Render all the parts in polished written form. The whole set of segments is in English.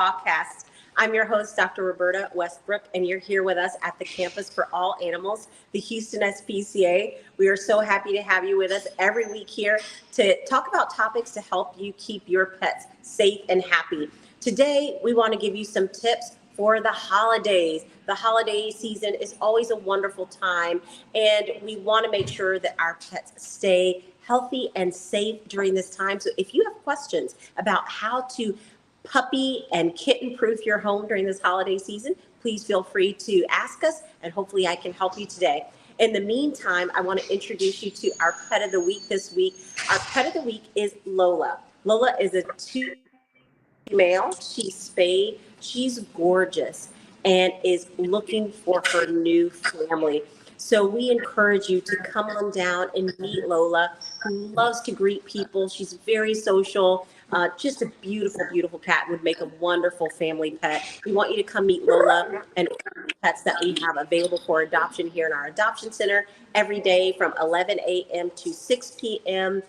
Pawcast. I'm your host, Dr. Roberta Westbrook, and you're here with us at the Campus for All Animals, the Houston SPCA. We are so happy to have you with us every week here to talk about topics to help you keep your pets safe and happy. Today, we want to give you some tips for the holidays. The holiday season is always a wonderful time, and we want to make sure that our pets stay healthy and safe during this time. So if you have questions about how to puppy and kitten proof your home during this holiday season, please feel free to ask us, and hopefully I can help you today. In the meantime, I want to introduce you to our pet of the week this week. Our pet of the week is Lola. Lola is a female. She's spayed. She's gorgeous and is looking for her new family. So we encourage you to come on down and meet Lola, who loves to greet people. She's very social. Just a beautiful, beautiful cat, would make a wonderful family pet. We want you to come meet Lola and pets that we have available for adoption here in our adoption center every day from 11 a.m. to 6 p.m.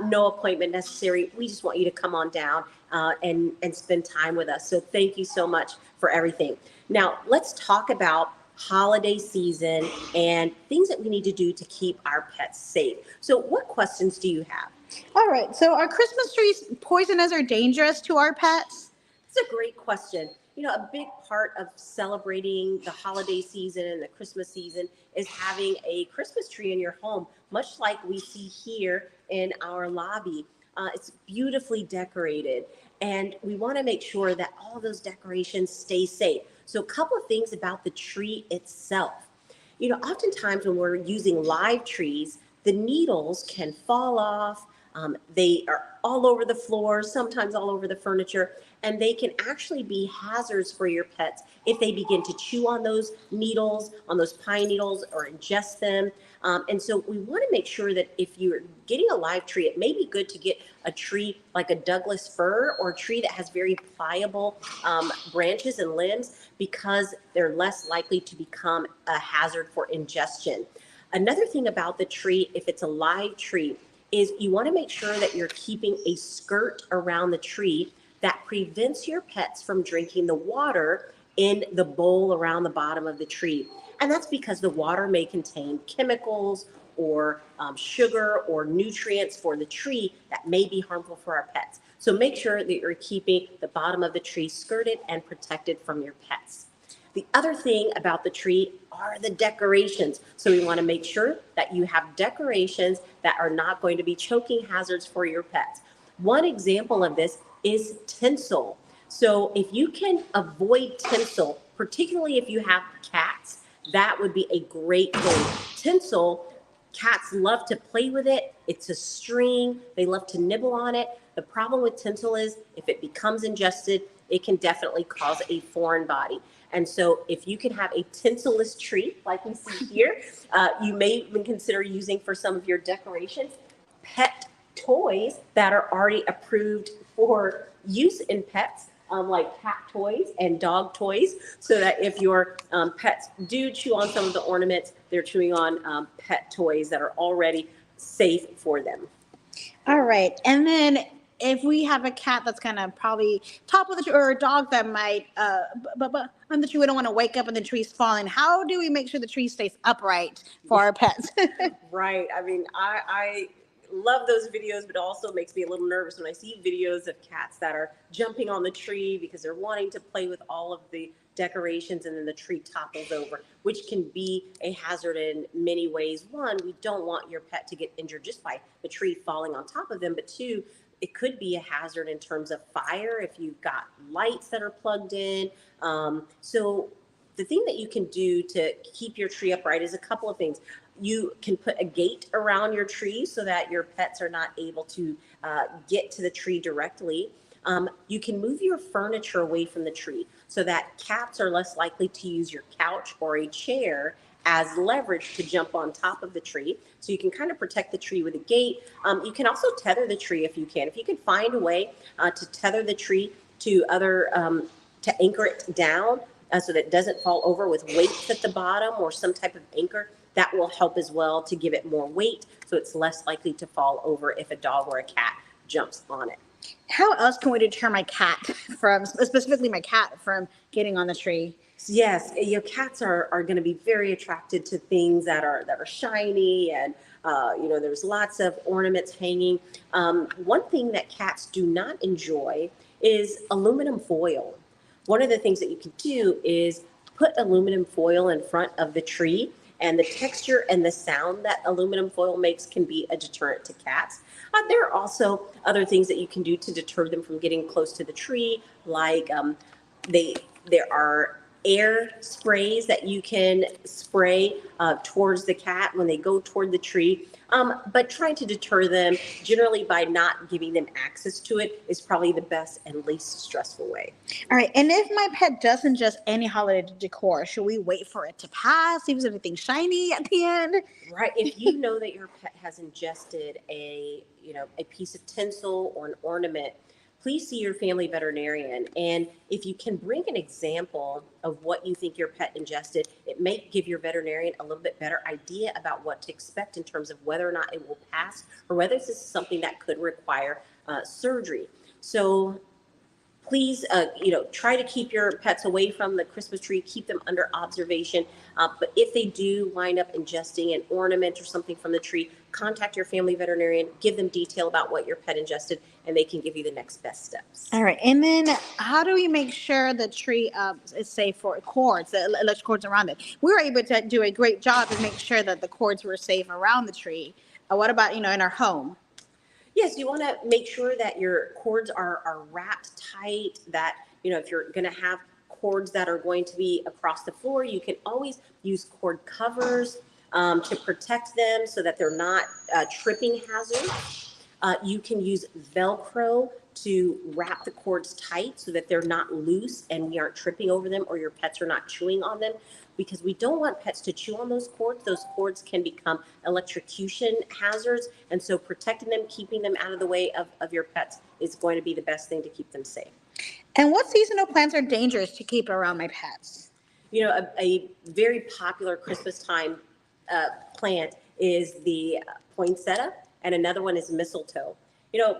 No appointment necessary. We just want you to come on down and spend time with us. So thank you so much for everything. Now, let's talk about holiday season and things that we need to do to keep our pets safe. So what questions do you have? All right. So are Christmas trees poisonous or dangerous to our pets? That's a great question. You know, a big part of celebrating the holiday season and the Christmas season is having a Christmas tree in your home, much like we see here in our lobby. It's beautifully decorated, and we want to make sure that all those decorations stay safe. So a couple of things about the tree itself. You know, oftentimes when we're using live trees, the needles can fall off. They are all over the floor, sometimes all over the furniture, and they can actually be hazards for your pets if they begin to chew on those needles, on those pine needles, or ingest them. And so we want to make sure that if you're getting a live tree, it may be good to get a tree like a Douglas fir or a tree that has very pliable branches and limbs, because they're less likely to become a hazard for ingestion. Another thing about the tree, if it's a live tree, is you want to make sure that you're keeping a skirt around the tree that prevents your pets from drinking the water in the bowl around the bottom of the tree. And that's because the water may contain chemicals or sugar or nutrients for the tree that may be harmful for our pets. So make sure that you're keeping the bottom of the tree skirted and protected from your pets. The other thing about the tree are the decorations. So we want to make sure that you have decorations that are not going to be choking hazards for your pets. One example of this is tinsel. So if you can avoid tinsel, particularly if you have cats, that would be a great thing. Tinsel, cats love to play with it. It's a string. They love to nibble on it. The problem with tinsel is if it becomes ingested, it can definitely cause a foreign body. And so if you can have a tinselless tree, like we see here, you may even consider using for some of your decorations pet toys that are already approved for use in pets, like cat toys and dog toys, so that if your pets do chew on some of the ornaments, they're chewing on pet toys that are already safe for them. All right. And then if we have a cat that's kind of probably top of the tree, or a dog that might, but on the tree, we don't want to wake up and the tree's falling. How do we make sure the tree stays upright for our pets? Right. I mean, I love those videos, but it also makes me a little nervous when I see videos of cats that are jumping on the tree because they're wanting to play with all of the decorations, and then the tree topples over, which can be a hazard in many ways. One, we don't want your pet to get injured just by the tree falling on top of them, but two, it could be a hazard in terms of fire if you've got lights that are plugged in. So the thing that you can do to keep your tree upright is a couple of things. You can put a gate around your tree so that your pets are not able to get to the tree directly. You can move your furniture away from the tree so that cats are less likely to use your couch or a chair as leverage to jump on top of the tree. So you can kind of protect the tree with a gate. You can also tether the tree if you can. If you can find a way to tether the tree to to anchor it down so that it doesn't fall over with weights at the bottom or some type of anchor, that will help as well to give it more weight so it's less likely to fall over if a dog or a cat jumps on it. How else can we deter my cat from, specifically my cat, from getting on the tree? Yes, your cats are going to be very attracted to things that are shiny, and there's lots of ornaments hanging. One thing that cats do not enjoy is aluminum foil. One of the things that you can do is put aluminum foil in front of the tree, and the texture and the sound that aluminum foil makes can be a deterrent to cats. There are also other things that you can do to deter them from getting close to the tree, like they there are air sprays that you can spray towards the cat when they go toward the tree. But trying to deter them generally by not giving them access to it is probably the best and least stressful way. All right. And if my pet doesn't just any holiday decor, should we wait for it to pass? See if there's anything shiny at the end? Right. If you know that your pet has ingested a piece of tinsel or an ornament, please see your family veterinarian. And if you can bring an example of what you think your pet ingested, it may give your veterinarian a little bit better idea about what to expect in terms of whether or not it will pass or whether this is something that could require surgery. So please, try to keep your pets away from the Christmas tree, keep them under observation. But if they do wind up ingesting an ornament or something from the tree, contact your family veterinarian, give them detail about what your pet ingested, and they can give you the next best steps. All right. And then how do we make sure the tree is safe for cords, the electric cords around it? We were able to do a great job to make sure that the cords were safe around the tree. What about, in our home? Yes, you want to make sure that your cords are wrapped tight, that, if you're going to have cords that are going to be across the floor, you can always use cord covers to protect them so that they're not tripping hazards. You can use Velcro to wrap the cords tight so that they're not loose and we aren't tripping over them or your pets are not chewing on them, because we don't want pets to chew on those cords. Those cords can become electrocution hazards. And so protecting them, keeping them out of the way of your pets is going to be the best thing to keep them safe. And what seasonal plants are dangerous to keep around my pets? A very popular Christmas time plant is the poinsettia, and another one is mistletoe.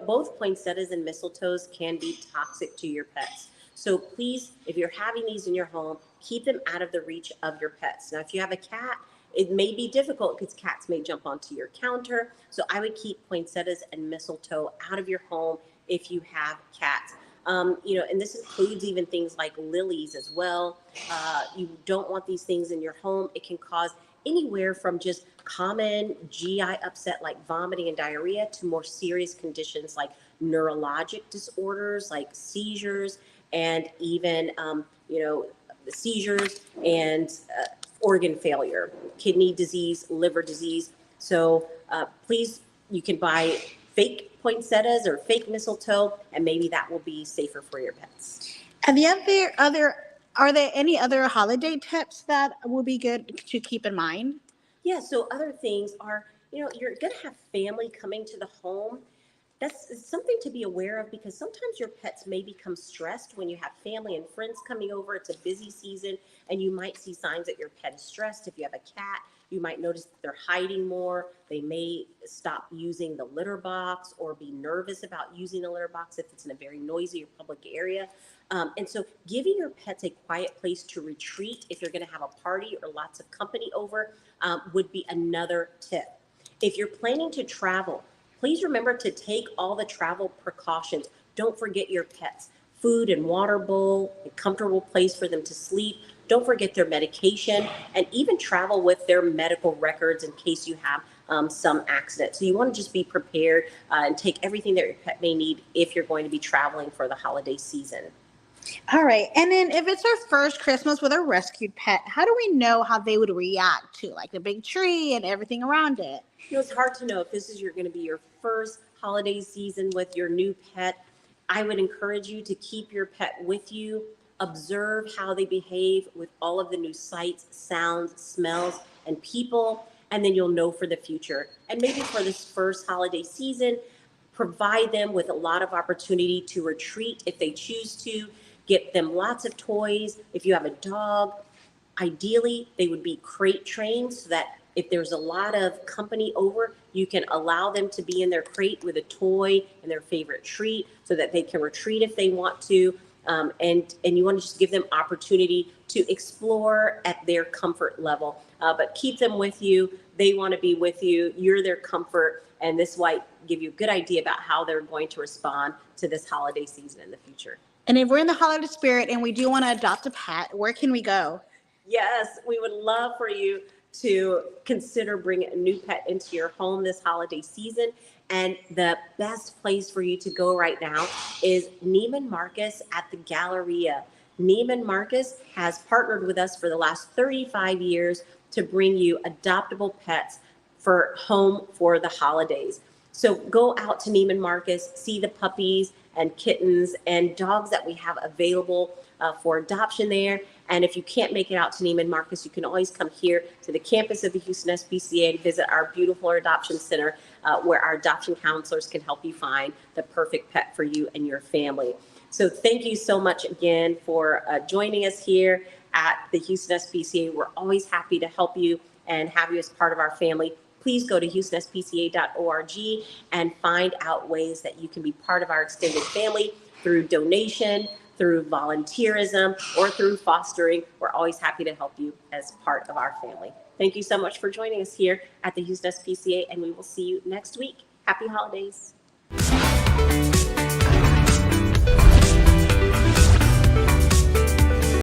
Both poinsettias and mistletoes can be toxic to your pets. So please, if you're having these in your home, keep them out of the reach of your pets. Now, if you have a cat, it may be difficult because cats may jump onto your counter. So I would keep poinsettias and mistletoe out of your home if you have cats. And this includes even things like lilies as well. You don't want these things in your home. It can cause anywhere from just common GI upset like vomiting and diarrhea to more serious conditions like neurologic disorders like seizures and even, seizures and organ failure, kidney disease, liver disease. So please, you can buy fake poinsettias or fake mistletoe, and maybe that will be safer for your pets. And are there any other holiday tips that will be good to keep in mind? Yeah, so other things are, you're going to have family coming to the home. That's something to be aware of because sometimes your pets may become stressed when you have family and friends coming over. It's a busy season and you might see signs that your pet is stressed. If you have a cat, you might notice that they're hiding more. They may stop using the litter box or be nervous about using the litter box if it's in a very noisy or public area. And so giving your pets a quiet place to retreat if you're going to have a party or lots of company over would be another tip. If you're planning to travel, please remember to take all the travel precautions. Don't forget your pets' food and water bowl, a comfortable place for them to sleep. Don't forget their medication, and even travel with their medical records in case you have some accident. So you want to just be prepared and take everything that your pet may need if you're going to be traveling for the holiday season. All right. And then if it's our first Christmas with a rescued pet, how do we know how they would react to like the big tree and everything around it? It's hard to know if this is going to be your first holiday season with your new pet. I would encourage you to keep your pet with you. Observe how they behave with all of the new sights, sounds, smells, and people, and then you'll know for the future. And maybe for this first holiday season, provide them with a lot of opportunity to retreat if they choose to. Get them lots of toys. If you have a dog, ideally they would be crate trained so that if there's a lot of company over, You can allow them to be in their crate with a toy and their favorite treat so that they can retreat if they want to. And you want to just give them opportunity to explore at their comfort level. But keep them with you. They want to be with you. You're their comfort. And this might give you a good idea about how they're going to respond to this holiday season in the future. And if we're in the holiday spirit and we do want to adopt a pet, where can we go? Yes, we would love for you to consider bringing a new pet into your home this holiday season. And the best place for you to go right now is Neiman Marcus at the Galleria. Neiman Marcus has partnered with us for the last 35 years to bring you adoptable pets for home for the holidays. So go out to Neiman Marcus, see the puppies and kittens and dogs that we have available for adoption there. And if you can't make it out to Neiman Marcus, you can always come here to the campus of the Houston SPCA to visit our beautiful adoption center where our adoption counselors can help you find the perfect pet for you and your family. So thank you so much again for joining us here at the Houston SPCA. We're always happy to help you and have you as part of our family. Please go to houstonspca.org and find out ways that you can be part of our extended family through donation, through volunteerism, or through fostering. We're always happy to help you as part of our family. Thank you so much for joining us here at the Houston SPCA, and we will see you next week. Happy holidays.